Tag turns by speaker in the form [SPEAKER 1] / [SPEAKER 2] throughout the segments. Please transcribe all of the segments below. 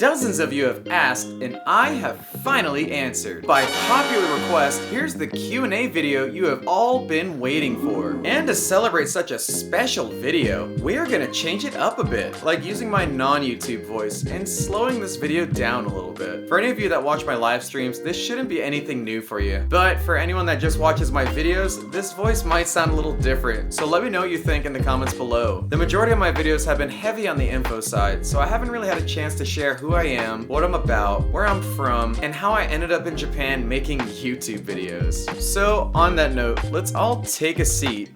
[SPEAKER 1] Dozens of you have asked, and I have finally answered. By popular request, here's the Q&A video you have all been waiting for. And to celebrate such a special video, we are gonna change it up a bit, like using my non-YouTube voice and slowing this video down a little bit. For any of you that watch my live streams, this shouldn't be anything new for you. But for anyone that just watches my videos, this voice might sound a little different, so let me know what you think in the comments below. The majority of my videos have been heavy on the info side, so I haven't really had a chance to share who I am, what I'm about, where I'm from, and how I ended up in Japan making YouTube videos. So on that note, let's all take a seat.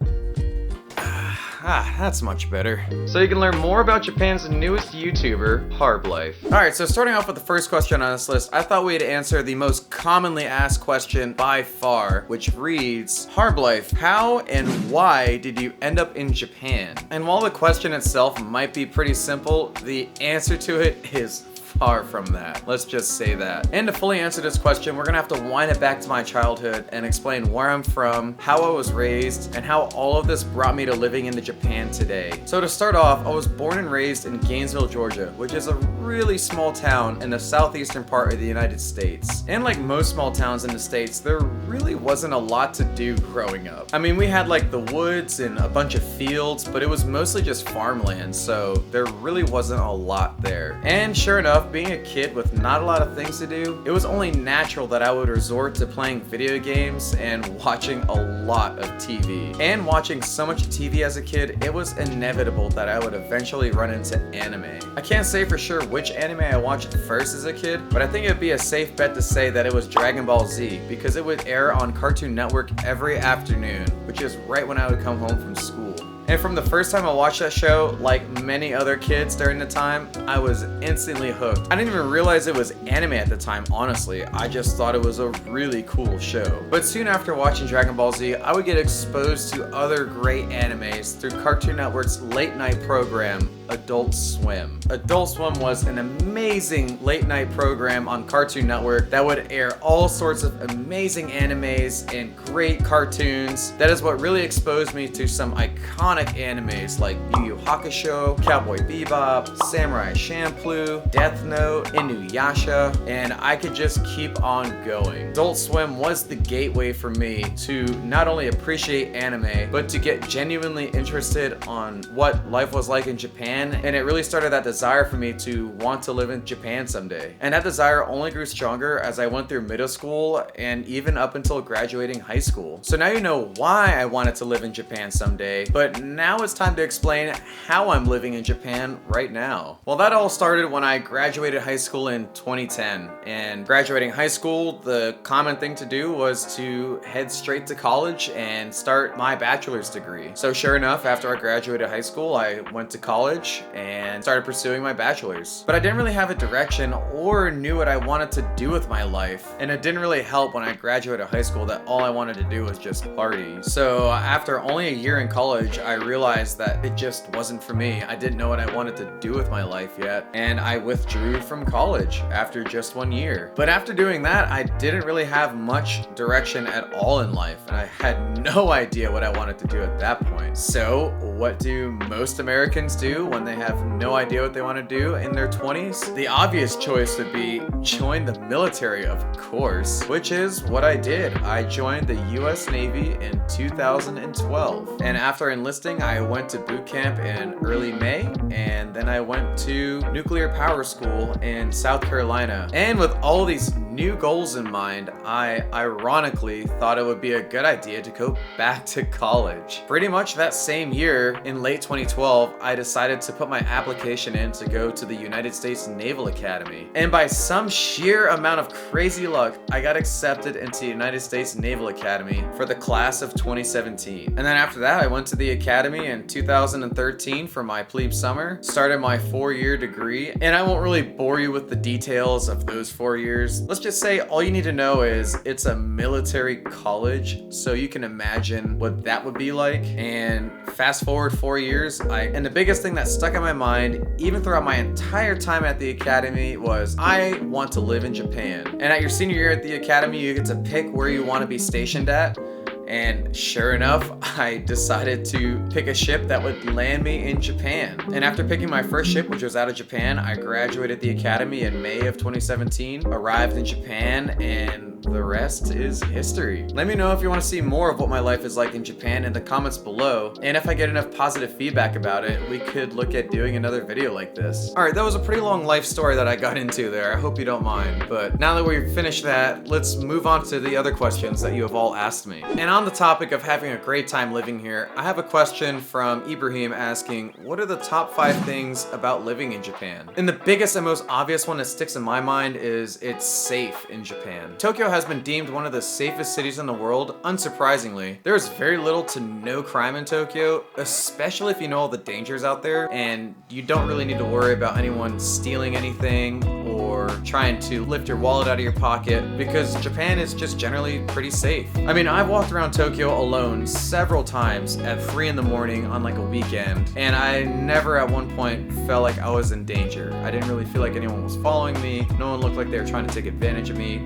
[SPEAKER 1] That's much better. So you can learn more about Japan's newest YouTuber, Harblife. Alright, so starting off with the first question on this list, I thought we'd answer the most commonly asked question by far, which reads, Harblife, how and why did you end up in Japan? And while the question itself might be pretty simple, the answer to it is far from that. Let's just say that. And to fully answer this question, we're gonna have to wind it back to my childhood and explain where I'm from, how I was raised, and how all of this brought me to living in Japan today. So to start off, I was born and raised in Gainesville, Georgia, which is a really small town in the southeastern part of the United States. And like most small towns in the States, there really wasn't a lot to do growing up. I mean, we had like the woods and a bunch of fields, but it was mostly just farmland, so there really wasn't a lot there. And sure enough, being a kid with not a lot of things to do, it was only natural that I would resort to playing video games and watching a lot of TV. And watching so much TV as a kid, it was inevitable that I would eventually run into anime. I can't say for sure which anime I watched first as a kid, but I think it would be a safe bet to say that it was Dragon Ball Z, because it would air on Cartoon Network every afternoon, which is right when I would come home from school. And from the first time I watched that show, like many other kids during the time, I was instantly hooked. I didn't even realize it was anime at the time, honestly. I just thought it was a really cool show. But soon after watching Dragon Ball Z, I would get exposed to other great animes through Cartoon Network's late night program, Adult Swim. Adult Swim was an amazing late night program on Cartoon Network that would air all sorts of amazing animes and great cartoons. That is what really exposed me to some iconic animes like Yu Yu Hakusho, Cowboy Bebop, Samurai Champloo, Death Note, Inuyasha, and I could just keep on going. Adult Swim was the gateway for me to not only appreciate anime, but to get genuinely interested on what life was like in Japan. And it really started that desire for me to want to live in Japan someday. And that desire only grew stronger as I went through middle school and even up until graduating high school. So now you know why I wanted to live in Japan someday, but now it's time to explain how I'm living in Japan right now. Well, that all started when I graduated high school in 2010. And graduating high school, the common thing to do was to head straight to college and start my bachelor's degree. So sure enough, after I graduated high school, I went to college and started pursuing my bachelor's. But I didn't really have a direction or knew what I wanted to do with my life. And it didn't really help when I graduated high school that all I wanted to do was just party. So after only a year in college, I realized that it just wasn't for me. I didn't know what I wanted to do with my life yet. And I withdrew from college after just 1 year. But after doing that, I didn't really have much direction at all in life. And I had no idea what I wanted to do at that point. So what do most Americans do when they have no idea what they want to do in their 20s? The obvious choice would be join the military, of course, which is what I did. I joined the US Navy in 2012. And after enlisting, I went to boot camp in early May, and then I went to nuclear power school in South Carolina. And with all these new goals in mind, I ironically thought it would be a good idea to go back to college. Pretty much that same year, in late 2012, I decided to put my application in to go to the United States Naval Academy. And by some sheer amount of crazy luck, I got accepted into the United States Naval Academy for the class of 2017. And then after that, I went to the academy in 2013 for my plebe summer, started my 4-year degree, and I won't really bore you with the details of those 4 years. Let's just say all you need to know is it's a military college, so you can imagine what that would be like. And fast forward 4 years, and the biggest thing that stuck in my mind, even throughout my entire time at the academy, was I want to live in Japan. And at your senior year at the academy, you get to pick where you want to be stationed at. And sure enough, I decided to pick a ship that would land me in Japan. And after picking my first ship, which was out of Japan, I graduated the academy in May of 2017, arrived in Japan, and the rest is history. Let me know if you want to see more of what my life is like in Japan in the comments below, and if I get enough positive feedback about it, we could look at doing another video like this. Alright, that was a pretty long life story that I got into there. I hope you don't mind. But now that we've finished that, let's move on to the other questions that you have all asked me. And on the topic of having a great time living here, I have a question from Ibrahim asking, what are the top 5 things about living in Japan? And the biggest and most obvious one that sticks in my mind is it's safe in Japan. Tokyo has been deemed one of the safest cities in the world. Unsurprisingly, there is very little to no crime in Tokyo, especially if you know all the dangers out there, and you don't really need to worry about anyone stealing anything or trying to lift your wallet out of your pocket, because Japan is just generally pretty safe. I mean, I've walked around Tokyo alone several times at 3 in the morning on like a weekend, and I never at one point felt like I was in danger. I didn't really feel like anyone was following me. No one looked like they were trying to take advantage of me.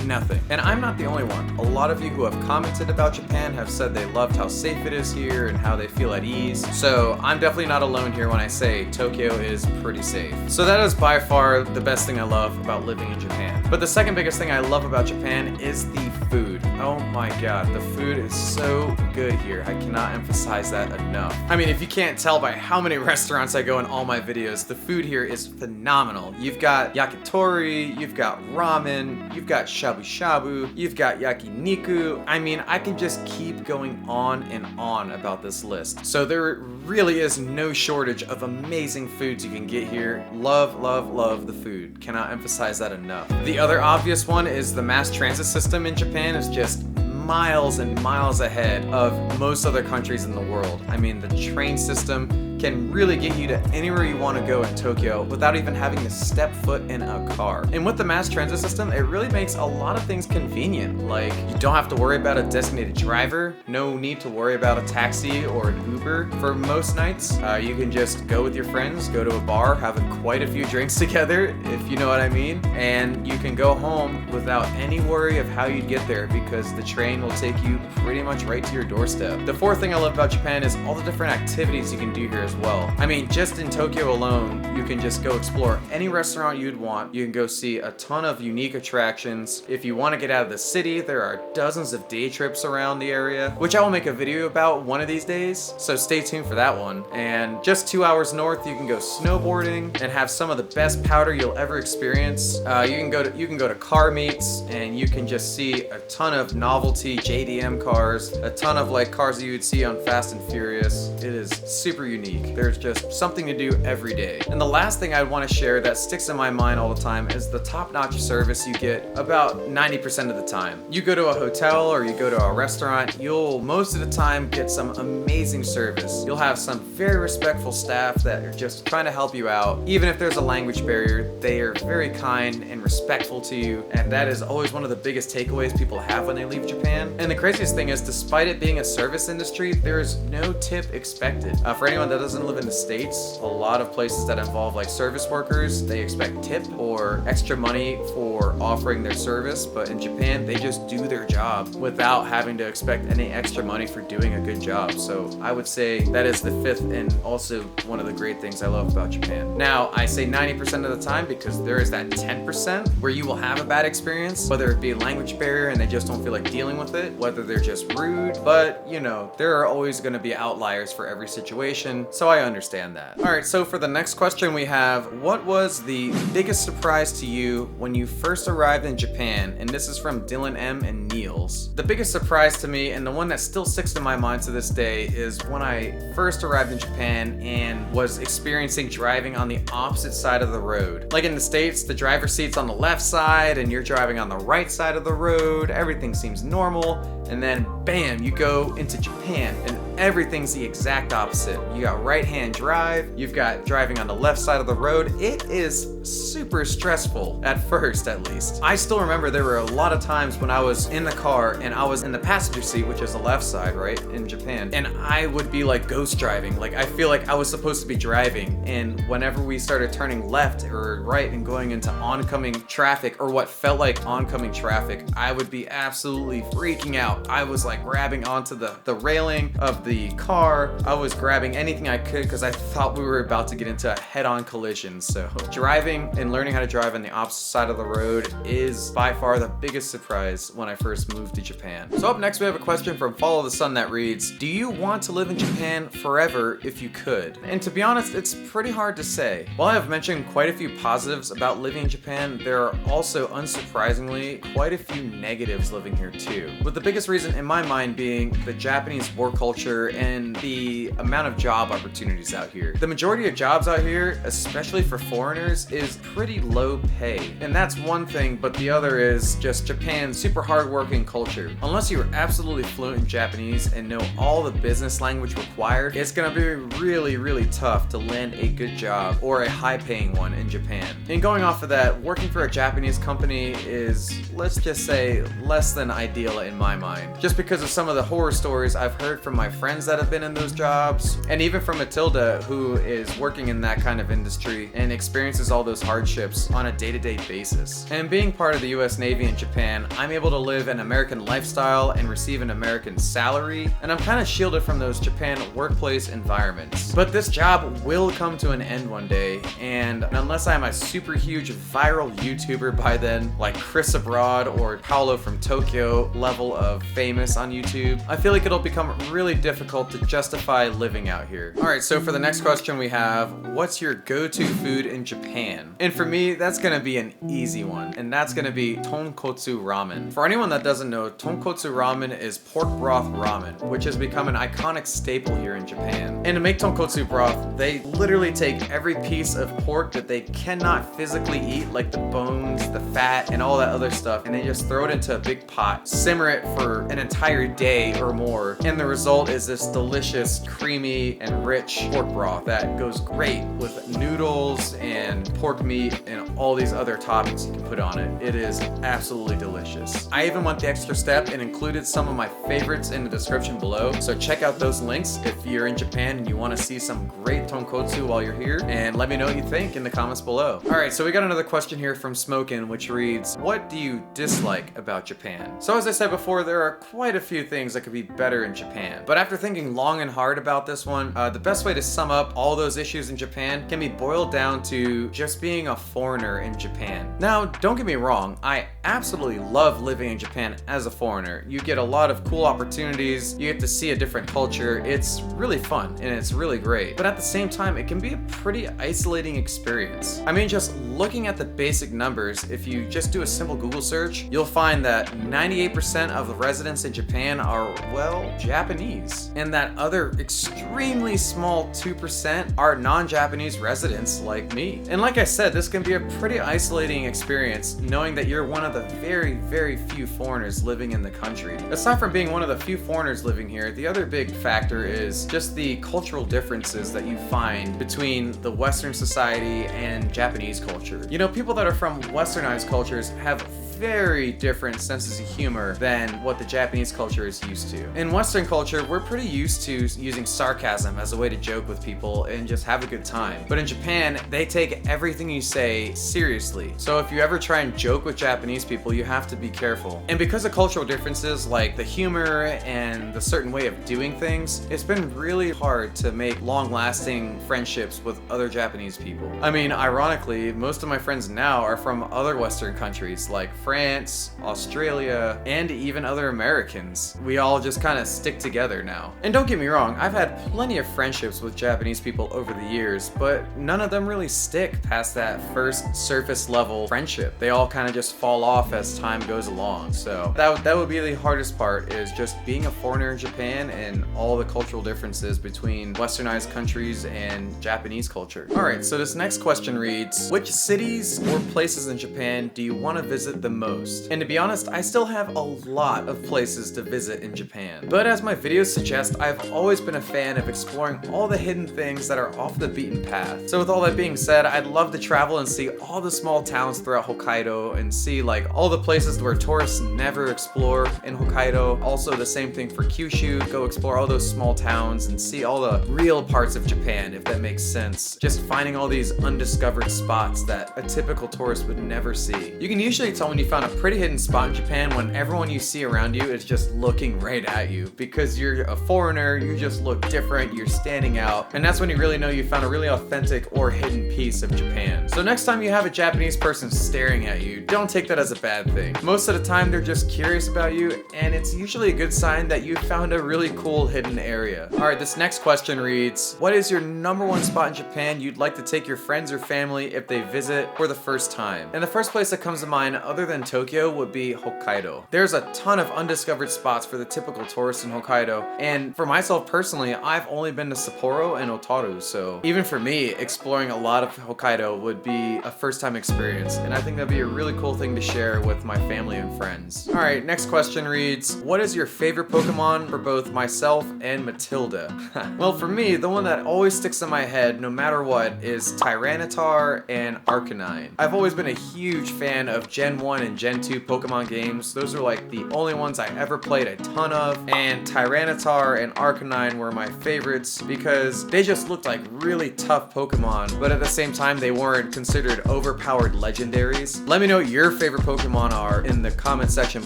[SPEAKER 1] Nothing. And I'm not the only one. A lot of you who have commented about Japan have said they loved how safe it is here and how they feel at ease. So I'm definitely not alone here when I say Tokyo is pretty safe. So that is by far the best thing I love about living in Japan. But the second biggest thing I love about Japan is the food. Oh my god, the food is so good here. I cannot emphasize that enough. I mean, if you can't tell by how many restaurants I go in all my videos, the food here is phenomenal. You've got yakitori, you've got ramen, you've got shabu shabu, you've got yakiniku. I mean, I can just keep going on and on about this list. So there really is no shortage of amazing foods you can get here. Love, love, love the food. Cannot emphasize that enough. The other obvious one is the mass transit system in Japan is just miles and miles ahead of most other countries in the world. I mean, the train system can really get you to anywhere you want to go in Tokyo without even having to step foot in a car. And with the mass transit system, it really makes a lot of things convenient. Like, you don't have to worry about a designated driver, no need to worry about a taxi or an Uber for most nights. You can just go with your friends, go to a bar, have quite a few drinks together, if you know what I mean, and you can go home without any worry of how you'd get there because the train will take you pretty much right to your doorstep. The fourth thing I love about Japan is all the different activities you can do here as well. I mean, just in Tokyo alone, you can just go explore any restaurant you'd want. You can go see a ton of unique attractions. If you want to get out of the city, there are dozens of day trips around the area, which I will make a video about one of these days, so stay tuned for that one. And just 2 hours north, you can go snowboarding and have some of the best powder you'll ever experience. You can go to car meets, and you can just see a ton of novelty JDM cars, a ton of like cars that you would see on Fast and Furious. It is super unique. There's just something to do every day. And the last thing I want to share that sticks in my mind all the time is the top-notch service you get about 90% of the time. You go to a hotel or you go to a restaurant, you'll most of the time get some amazing service. You'll have some very respectful staff that are just trying to help you out. Even if there's a language barrier, they are very kind and respectful to you, and that is always one of the biggest takeaways people have when they leave Japan. And the craziest thing is, despite it being a service industry, there is no tip expected. For anyone that doesn't live in the States, a lot of places that involve like service workers, they expect tip or extra money for offering their service, but in Japan, they just do their job without having to expect any extra money for doing a good job. So I would say that is the fifth and also one of the great things I love about Japan. Now, I say 90% of the time because there is that 10% where you will have a bad experience, whether it be a language barrier and they just don't feel like dealing with it, whether they're just rude, but you know, there are always going to be outliers for every situation, so I understand that. Alright, so for the next question we have, what was the biggest surprise to you when you first arrived in Japan? And this is from Dylan M and Niels. The biggest surprise to me, and the one that still sticks in my mind to this day, is when I first arrived in Japan and was experiencing driving on the opposite side of the road. Like in the States, the driver's seat's on the left side and you're driving on the right side of the road. Everything seems normal, and then bam, you go into Japan and everything's the exact opposite. You got right-hand drive, you've got driving on the left side of the road. It is super stressful, at first at least. I still remember there were a lot of times when I was in the car and I was in the passenger seat, which is the left side, right, in Japan, and I would be like ghost driving. Like, I feel like I was supposed to be driving, and whenever we started turning left or right and going into oncoming traffic, or what felt like oncoming traffic, I would be absolutely freaking out. I was like grabbing onto the railing of the car. I was grabbing anything I could because I thought we were about to get into a head-on collision. So driving and learning how to drive on the opposite side of the road is by far the biggest surprise when I first moved to Japan. So up next we have a question from Follow the Sun that reads, do you want to live in Japan forever if you could? And to be honest, it's pretty hard to say. While I have mentioned quite a few positives about living in Japan, there are also, unsurprisingly, quite a few negatives living here too. With the biggest reason in my mind being the Japanese work culture and the amount of job opportunities out here. The majority of jobs out here, especially for foreigners, is pretty low pay. And that's one thing, but the other is just Japan's super hardworking culture. Unless you're absolutely fluent in Japanese and know all the business language required, it's gonna be really, really tough to land a good job or a high-paying one in Japan. And going off of that, working for a Japanese company is, let's just say, less than ideal in my mind. Just because of some of the horror stories I've heard from my friends that have been in those jobs, and even from Matilda, who is working in that kind of industry and experiences all those hardships on a day-to-day basis. And being part of the US Navy in Japan, I'm able to live an American lifestyle and receive an American salary, and I'm kind of shielded from those Japan workplace environments. But this job will come to an end one day, and unless I'm a super huge viral YouTuber by then, like Chris Abroad or Paolo from Tokyo level of famous on YouTube, I feel like it'll become really difficult to justify living out here. Alright, so for the next question we have, what's your go-to food in Japan? And for me, that's gonna be an easy one, and that's gonna be tonkotsu ramen. For anyone that doesn't know, tonkotsu ramen is pork broth ramen, which has become an iconic staple here in Japan. And to make tonkotsu broth, they literally take every piece of pork that they cannot physically eat, like the bones, the fat, and all that other stuff, and they just throw it into a big pot, simmer it for an entire day or more, and the result is this delicious, creamy, and rich pork broth that goes great with noodles and pork meat and all these other toppings you can put on it. It is absolutely delicious. I even went the extra step and included some of my favorites in the description below, so check out those links if you're in Japan and you want to see some great tonkotsu while you're here, and let me know what you think in the comments below. Alright, so we got another question here from Smokin', which reads, what do you dislike about Japan? So as I said before, there are quite a few things that could be better in Japan, but after thinking long and hard about this one, the best way to sum up all those issues in Japan can be boiled down to just being a foreigner in Japan. Now, don't get me wrong, I absolutely love living in Japan as a foreigner. You get a lot of cool opportunities, you get to see a different culture, it's really fun and it's really great. But at the same time, it can be a pretty isolating experience. I mean, just looking at the basic numbers, if you just do a simple Google search, you'll find that 98% of the residents in Japan are, well, Japanese. And that other extremely small 2% are non-Japanese residents like me. And like I said, this can be a pretty isolating experience knowing that you're one of the very, very few foreigners living in the country. Aside from being one of the few foreigners living here, the other big factor is just the cultural differences that you find between the Western society and Japanese culture. You know, people that are from Westernized cultures have very different senses of humor than what the Japanese culture is used to. In Western culture, we're pretty used to using sarcasm as a way to joke with people and just have a good time. But in Japan, they take everything you say seriously. So if you ever try and joke with Japanese people, you have to be careful. And because of cultural differences like the humor and the certain way of doing things, it's been really hard to make long-lasting friendships with other Japanese people. I mean, ironically, most of my friends now are from other Western countries like France, Australia, and even other Americans. We all just kind of stick together now. And don't get me wrong, I've had plenty of friendships with Japanese people over the years, but none of them really stick past that first surface level friendship. They all kind of just fall off as time goes along. So that would be the hardest part, is just being a foreigner in Japan and all the cultural differences between Westernized countries and Japanese culture. Alright, so this next question reads, which cities or places in Japan do you want to visit the most. And to be honest, I still have a lot of places to visit in Japan. But as my videos suggest, I've always been a fan of exploring all the hidden things that are off the beaten path. So with all that being said, I'd love to travel and see all the small towns throughout Hokkaido and see like all the places where tourists never explore in Hokkaido. Also the same thing for Kyushu, go explore all those small towns and see all the real parts of Japan, if that makes sense. Just finding all these undiscovered spots that a typical tourist would never see. You can usually tell when you found a pretty hidden spot in Japan when everyone you see around you is just looking right at you. Because you're a foreigner, you just look different, you're standing out, and that's when you really know you found a really authentic or hidden piece of Japan. So next time you have a Japanese person staring at you, don't take that as a bad thing. Most of the time they're just curious about you, and it's usually a good sign that you found a really cool hidden area. Alright, this next question reads, what is your #1 spot in Japan you'd like to take your friends or family if they visit for the first time? And the first place that comes to mind other than Tokyo would be Hokkaido. There's a ton of undiscovered spots for the typical tourist in Hokkaido, and for myself personally, I've only been to Sapporo and Otaru, so even for me, exploring a lot of Hokkaido would be a first-time experience, and I think that'd be a really cool thing to share with my family and friends. Alright, next question reads, what is your favorite Pokemon for both myself and Matilda? Well, for me, the one that always sticks in my head no matter what is Tyranitar and Arcanine. I've always been a huge fan of Gen 1 and Gen 2 Pokemon games. Those are like the only ones I ever played a ton of, and Tyranitar and Arcanine were my favorites because they just looked like really tough Pokemon, but at the same time they weren't considered overpowered legendaries. Let me know what your favorite Pokemon are in the comment section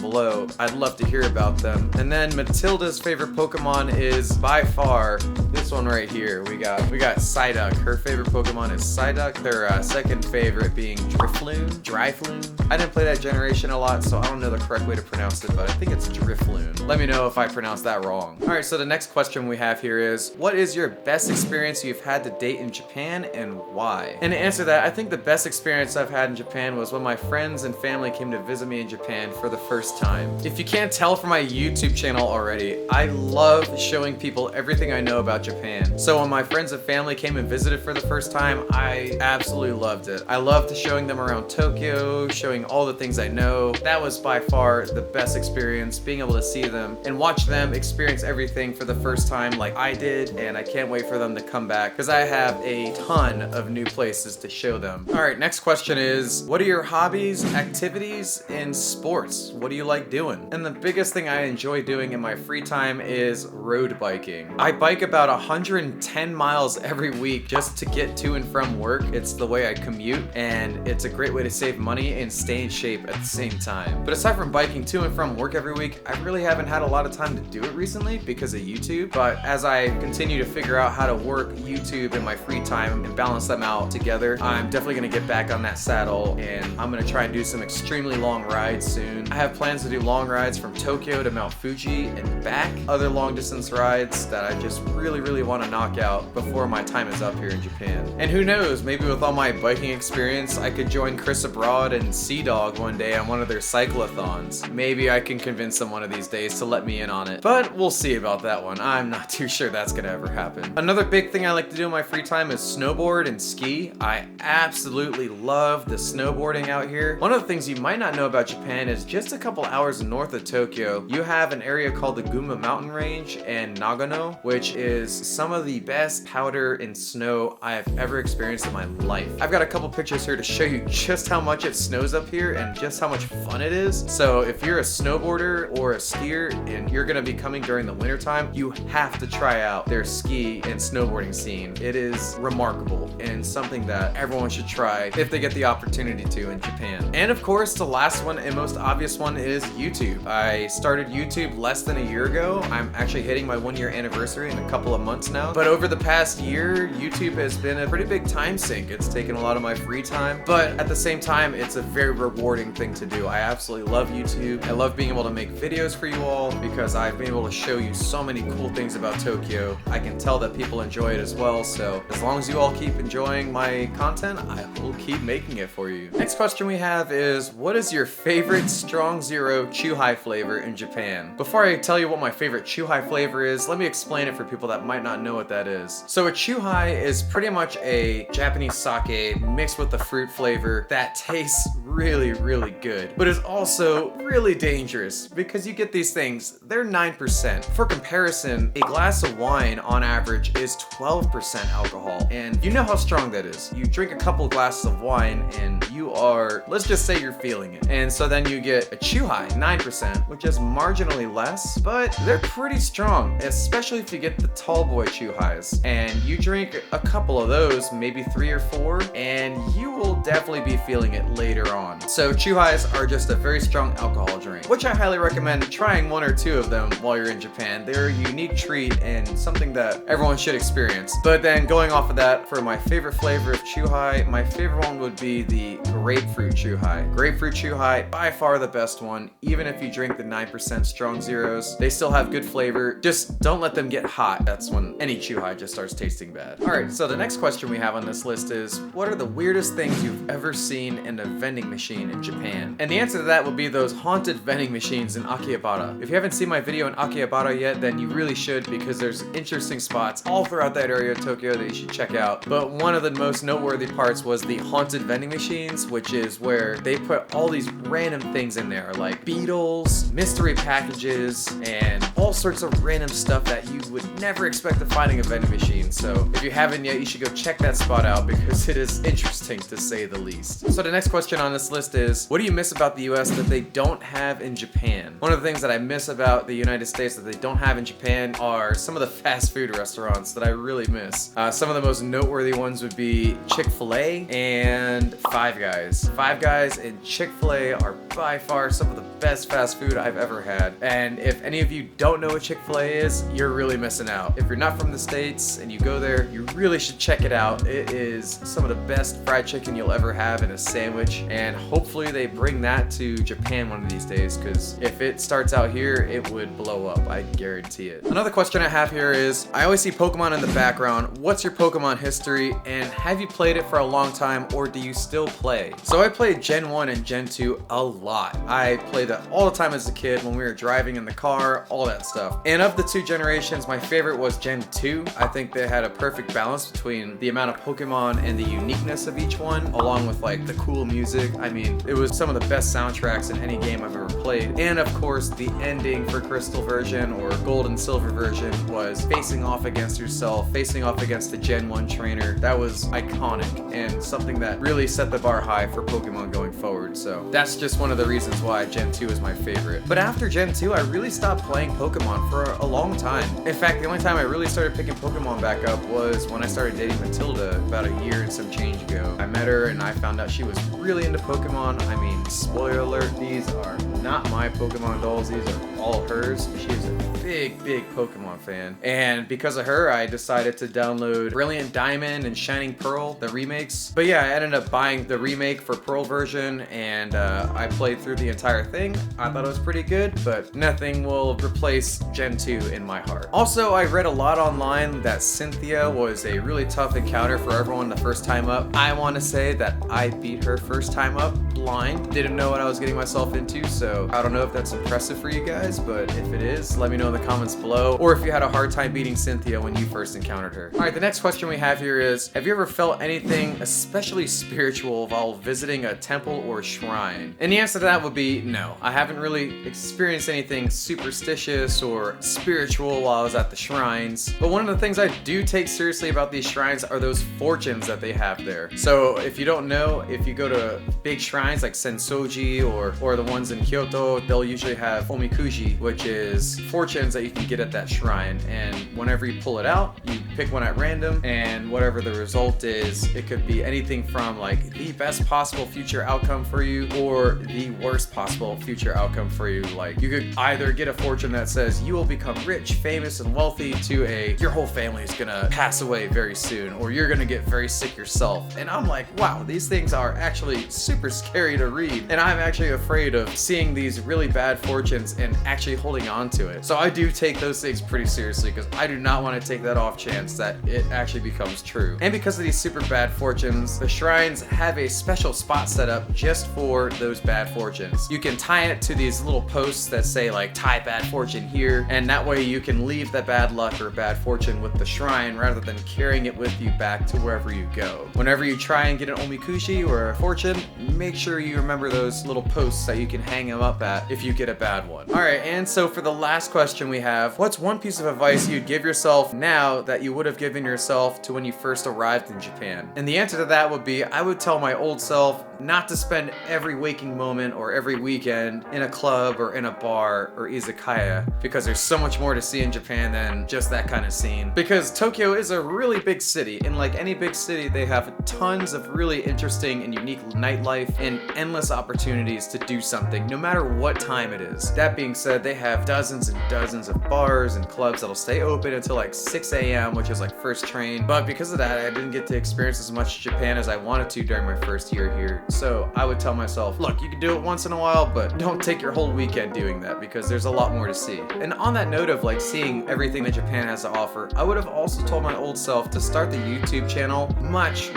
[SPEAKER 1] below. I'd love to hear about them. And then Matilda's favorite Pokemon is by far this one right here. We got Psyduck. Her favorite Pokemon is Psyduck. Her second favorite being Drifloon. I didn't play that generation a lot, so I don't know the correct way to pronounce it, but I think it's Drifloon. Let me know if I pronounced that wrong. Alright, so the next question we have here is, what is your best experience you've had to date in Japan and why? And to answer that, I think the best experience I've had in Japan was when my friends and family came to visit me in Japan for the first time. If you can't tell from my YouTube channel already, I love showing people everything I know about Japan. So when my friends and family came and visited for the first time, I absolutely loved it. I loved showing them around Tokyo, showing all the things I know. That was by far the best experience, being able to see them and watch them experience everything for the first time like I did, and I can't wait for them to come back because I have a ton of new places to show them. Alright, next question is, what are your hobbies, activities, and sports? What do you like doing? And the biggest thing I enjoy doing in my free time is road biking. I bike about 110 miles every week just to get to and from work. It's the way I commute, and it's a great way to save money and stay in shape at the same time. But aside from biking to and from work every week, I really haven't had a lot of time to do it recently because of YouTube. But as I continue to figure out how to work YouTube in my free time and balance them out together, I'm definitely gonna get back on that saddle, and I'm gonna try and do some extremely long rides soon. I have plans to do long rides from Tokyo to Mount Fuji and back, other long distance rides that I just really want to knock out before my time is up here in Japan. And who knows, maybe with all my biking experience, I could join Chris Abroad and Sea Dog one day on one of their cyclothons. Maybe I can convince them one of these days to let me in on it. But we'll see about that one. I'm not too sure that's gonna ever happen. Another big thing I like to do in my free time is snowboard and ski. I absolutely love the snowboarding out here. One of the things you might not know about Japan is just a couple hours north of Tokyo, you have an area called the Gunma Mountain Range and Nagano, which is some of the best powder and snow I have ever experienced in my life. I've got a couple pictures here to show you just how much it snows up here and just how much fun it is. So if you're a snowboarder or a skier and you're gonna be coming during the winter time, you have to try out their ski and snowboarding scene. It is remarkable and something that everyone should try if they get the opportunity to in Japan. And of course, the last one and most obvious one is YouTube. I started YouTube less than a year ago. I'm actually hitting my 1-year anniversary in a couple of months now. But over the past year, YouTube has been a pretty big time sink. It's taken a lot of my free time, but at the same time, it's a very rewarding thing to do. I absolutely love YouTube. I love being able to make videos for you all because I've been able to show you so many cool things about Tokyo. I can tell that people enjoy it as well, so as long as you all keep enjoying my content, I will keep making it for you. Next question we have is, what is your favorite Strong Zero Chuhai flavor in Japan? Before I tell you what my favorite Chuhai flavor is, let me explain it for people that might not know what that is. So a Chuhai is pretty much a Japanese sake mixed with the fruit flavor that tastes really really good, but is also really dangerous because you get these things, they're 9%. For comparison, a glass of wine on average is 12% alcohol, and you know how strong that is. You drink a couple glasses of wine and you are, let's just say you're feeling it. And so then you get a chew high, 9%, which is marginally less, but they're pretty strong, especially if you get the tall boy chew highs. And you drink a couple of those, maybe 3 or 4, and you will definitely be feeling it later on. So chew highs are just a very strong alcohol drink, which I highly recommend trying 1 or 2 of them while you're in Japan. They're a unique treat and something that everyone should experience. But then going off of that, for my favorite flavor of chew high, my favorite one would be the grapefruit chew high. Grapefruit chew high, by far the best one. Even if you drink the 9% strong zeros, they still have good flavor. Just don't let them get hot. That's when any chew high just starts tasting bad. All right, so the next question we have on this list is, what are the weirdest things you've ever seen in a vending machine in Japan? And the answer to that would be those haunted vending machines in Akihabara. If you haven't seen my video in Akihabara yet, then you really should, because there's interesting spots all throughout that area of Tokyo that you should check out. But one of the most noteworthy parts was the haunted vending machines, which is where they put all these random things in there, like beetles, mystery packages, and all sorts of random stuff that you would never expect to find in a vending machine. So if you haven't yet, you should go check that spot out because it is interesting to say the least. So the next question on this list is, what do you miss about the US that they don't have in Japan? One of the things that I miss about the United States that they don't have in Japan are some of the fast food restaurants that I really miss. Some of the most noteworthy ones would be Chick-fil-A and Five Guys. Five Guys and Chick-fil-A are by far some of the best fast food I've ever had. And if any of you don't know what Chick-fil-A is, you're really missing out. If you're not from the States and you go there, you really should check it out. It is some of the best fried chicken you'll ever have in a sandwich, and hopefully they bring that to Japan one of these days, because if it starts out here, it would blow up, I guarantee it. Another question I have here is, I always see Pokemon in the background. What's your Pokemon history, and have you played it for a long time, or do you still play? So I played Gen 1 and Gen 2 a lot. I played that all the time as a kid when we were driving in the car, all that stuff. And of the 2 generations, my favorite was Gen 2. I think they had a perfect balance between the amount of Pokemon and the uniqueness of each one, along with like the cool music. I mean, it was some of the best soundtracks in any game I've ever played. And of course, the ending for Crystal version or Gold and Silver version was facing off against yourself, facing off against the Gen 1 trainer. That was iconic and something that really set the bar high for Pokemon going forward. So that's just one of the reasons why Gen 2 is my favorite. But after Gen 2, I really stopped playing Pokemon for a long time. In fact, the only time I really started picking Pokemon back up was when I started dating Matilda about a year and some change ago. I met her and I found out she was really into Pokemon. I mean, spoiler alert, these are not my Pokemon dolls, these are all hers. She's a big Pokemon fan. And because of her, I decided to download Brilliant Diamond and Shining Pearl, the remakes. But yeah, I ended up buying the remake for Pearl version, and I played through the entire thing. I thought it was pretty good, but nothing will replace Gen 2 in my heart. Also, I read a lot online that Cynthia was a really tough encounter for everyone the first time up. I want to say that I beat her first time up blind. Didn't know what I was getting myself into, so I don't know if that's impressive for you guys, but if it is, let me know in the comments below, or if you had a hard time beating Cynthia when you first encountered her. All right, the next question we have here is, have you ever felt anything especially spiritual while visiting a temple or shrine? And the answer to that would be no. I haven't really experienced anything superstitious or spiritual while I was at the shrines, but one of the things I do take seriously about these shrines are those fortunes that they have there. So if you don't know, if you go to big shrines like Sensoji or the ones in Kyoto, they'll usually have omikuji, which is fortunes that you can get at that shrine, and whenever you pull it out, you pick one at random, and whatever the result is, it could be anything from like the best possible future outcome for you or the worst possible future outcome for you. Like, you could either get a fortune that says you will become rich, famous, and wealthy, to a your whole family is gonna pass away very soon, or you're gonna get very sick yourself. And I'm like, wow, these things are actually super scary to read, and I'm actually afraid of seeing these really bad fortunes and actually holding on to it. So I do take those things pretty seriously, because I do not want to take that off chance that it actually becomes true. And because of these super bad fortunes, the shrines have a special spot set up just for those bad fortunes. You can tie it to these little posts that say like, tie bad fortune here, and that way you can leave the bad luck or bad fortune with the shrine rather than carrying it with you back to wherever you go. Whenever you try and get an omikushi or a fortune, make sure you remember those little posts that you can hang them up at if you get a bad one. All right, and so for the last question we have, what's one piece of advice you'd give yourself now that you would have given yourself to when you first arrived in Japan? And the answer to that would be, I would tell my old self not to spend every waking moment or every weekend in a club or in a bar or izakaya, because there's so much more to see in Japan than just that kind of scene. Because Tokyo is a really big city, and like any big city, they have tons of really interesting and unique nightlife and endless opportunities to do something, no matter what time it is. That being said, they have dozens and dozens of bars and clubs that'll stay open until like 6 a.m., which is like first train. But because of that, I didn't get to experience as much Japan as I wanted to during my first year here. So I would tell myself, look, you can do it once in a while, but don't take your whole weekend doing that, because there's a lot more to see. And on that note of like seeing everything that Japan has to offer, I would have also told my old self to start the YouTube channel much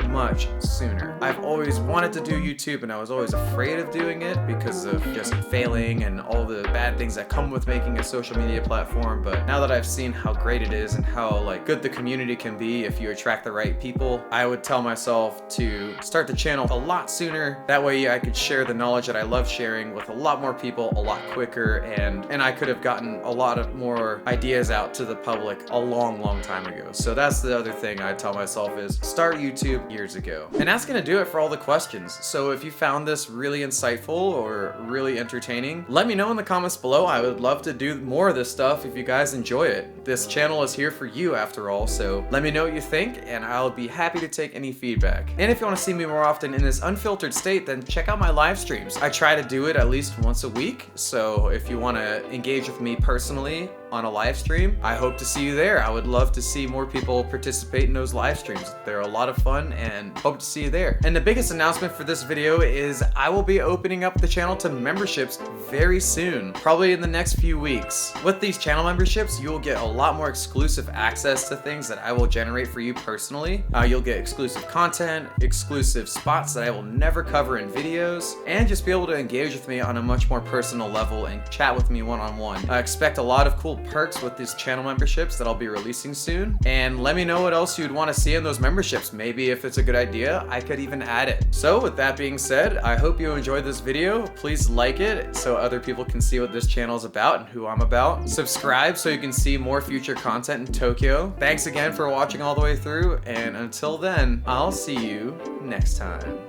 [SPEAKER 1] sooner. I've always wanted to do YouTube, and I was always afraid of doing it because of just failing and all the bad things that come with making a social media platform. But now that I've seen how great it is and how like good the community can be if you attract the right people, I would tell myself to start the channel a lot sooner. That way I could share the knowledge that I love sharing with a lot more people a lot quicker, and I could have gotten a lot of more ideas out to the public a long time ago. So that's the other thing I tell myself, is start YouTube years ago. And that's gonna do it for all the questions. So if you found this really insightful or really entertaining, let me know in the comments below. I would love to do more of this stuff if you guys enjoy it. This channel is here for you after all, so let me know what you think, and I'll be happy to take any feedback. And if you want to see me more often in this unfiltered state, then check out my live streams. I try to do it at least once a week, so if you want to engage with me personally on a live stream, I hope to see you there. I would love to see more people participate in those live streams. They're a lot of fun, and hope to see you there. And the biggest announcement for this video is I will be opening up the channel to memberships very soon, probably in the next few weeks. With these channel memberships, you will get a lot more exclusive access to things that I will generate for you personally. You'll get exclusive content, exclusive spots that I will never cover in videos, and just be able to engage with me on a much more personal level and chat with me one-on-one. I expect a lot of cool perks with these channel memberships that I'll be releasing soon, and let me know what else you'd want to see in those memberships. Maybe if it's a good idea, I could even add it. So with that being said, I hope you enjoyed this video. Please like it so other people can see what this channel is about and who I'm about. Subscribe so you can see more future content in Tokyo. Thanks again for watching all the way through, and until then, I'll see you next time.